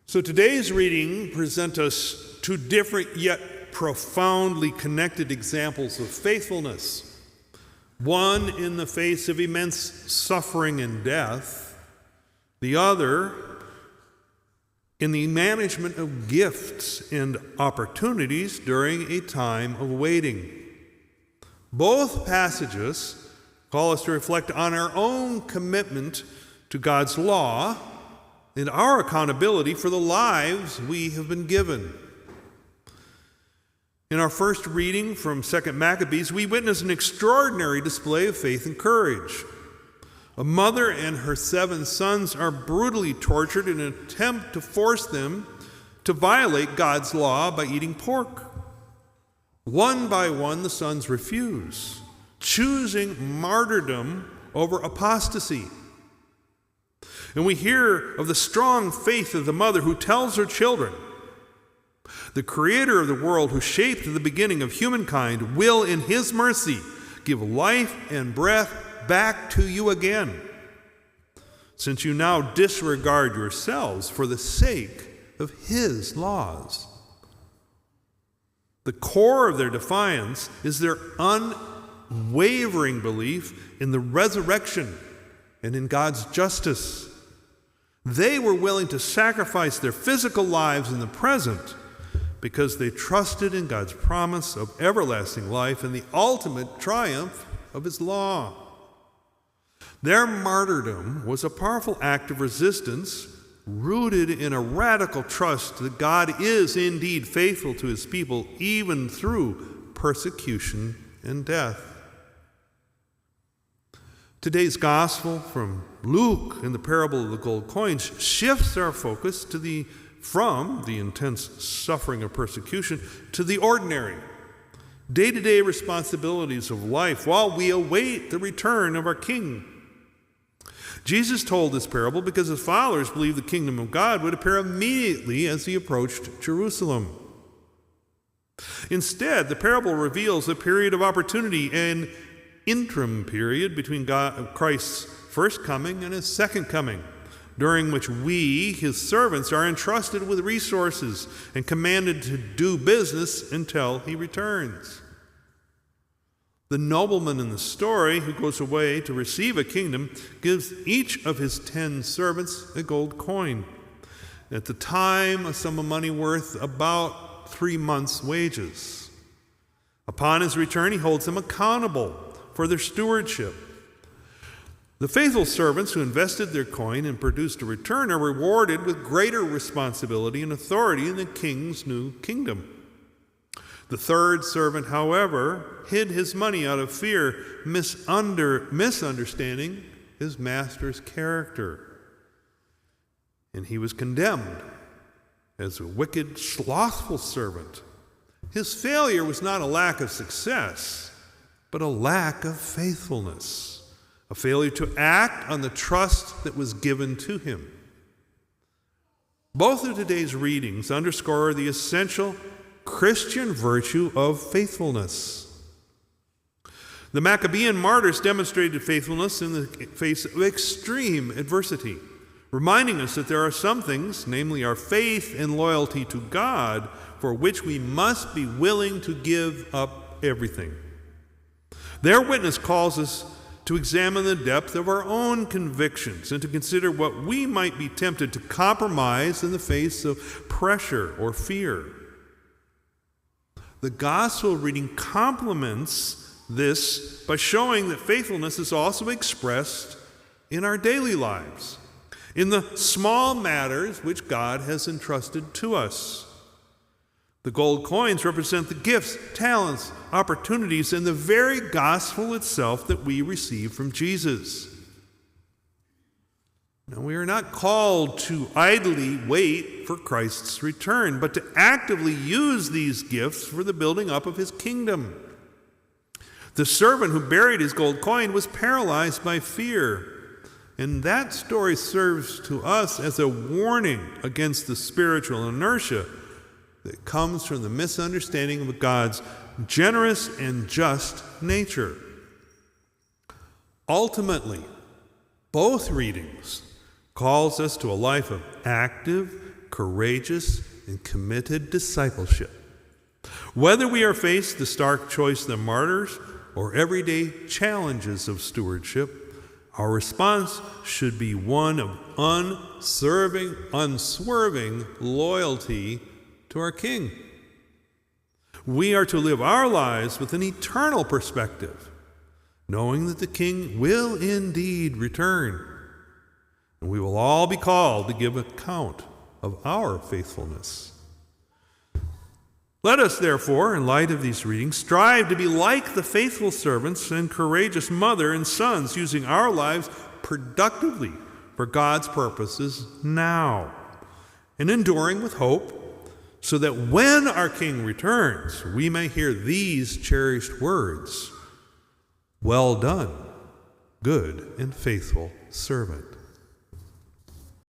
So today's reading presents us two different yet profoundly connected examples of faithfulness. One in the face of immense suffering and death, the other in the management of gifts and opportunities during a time of waiting. Both passages call us to reflect on our own commitment to God's law and our accountability for the lives we have been given. In our first reading from 2 Maccabees, we witness an extraordinary display of faith and courage. A mother and her 7 sons are brutally tortured in an attempt to force them to violate God's law by eating pork. One by one, the sons refuse, choosing martyrdom over apostasy. And we hear of the strong faith of the mother who tells her children, "The Creator of the world, who shaped the beginning of humankind, will in His mercy give life and breath back to you again, since you now disregard yourselves for the sake of His laws." The core of their defiance is their unwavering belief in the resurrection and in God's justice. They were willing to sacrifice their physical lives in the present because they trusted in God's promise of everlasting life and the ultimate triumph of His law. Their martyrdom was a powerful act of resistance rooted in a radical trust that God is indeed faithful to His people even through persecution and death. Today's gospel from Luke in the parable of the gold coins shifts our focus from the intense suffering of persecution to the ordinary, day-to-day responsibilities of life while we await the return of our King. Jesus told this parable because His followers believed the kingdom of God would appear immediately as He approached Jerusalem. Instead, the parable reveals a period of opportunity and interim period between Christ's first coming and His second coming, during which we, His servants, are entrusted with resources and commanded to do business until He returns. The nobleman in the story who goes away to receive a kingdom gives each of his 10 servants a gold coin. At the time, a sum of money worth about 3 months' wages. Upon his return, he holds them accountable for their stewardship. The faithful servants who invested their coin and produced a return are rewarded with greater responsibility and authority in the king's new kingdom. The third servant, however, hid his money out of fear, misunderstanding his master's character. And he was condemned as a wicked, slothful servant. His failure was not a lack of success, but a lack of faithfulness, a failure to act on the trust that was given to him. Both of today's readings underscore the essential Christian virtue of faithfulness. The Maccabean martyrs demonstrated faithfulness in the face of extreme adversity, reminding us that there are some things, namely our faith and loyalty to God, for which we must be willing to give up everything. Their witness calls us to examine the depth of our own convictions and to consider what we might be tempted to compromise in the face of pressure or fear. The gospel reading complements this by showing that faithfulness is also expressed in our daily lives, in the small matters which God has entrusted to us. The gold coins represent the gifts, talents, opportunities, and the very gospel itself that we receive from Jesus. Now, we are not called to idly wait for Christ's return, but to actively use these gifts for the building up of His kingdom. The servant who buried his gold coin was paralyzed by fear, and that story serves to us as a warning against the spiritual inertia that comes from the misunderstanding of God's generous and just nature. Ultimately, both readings calls us to a life of active, courageous and committed discipleship. Whether we are faced the stark choice of the martyrs or everyday challenges of stewardship, our response should be one of unswerving loyalty to our King. We are to live our lives with an eternal perspective, knowing that the King will indeed return, and we will all be called to give account of our faithfulness. Let us, therefore, in light of these readings, strive to be like the faithful servants and courageous mother and sons, using our lives productively for God's purposes now, and enduring with hope, so that when our King returns, we may hear these cherished words: "Well done, good and faithful servant."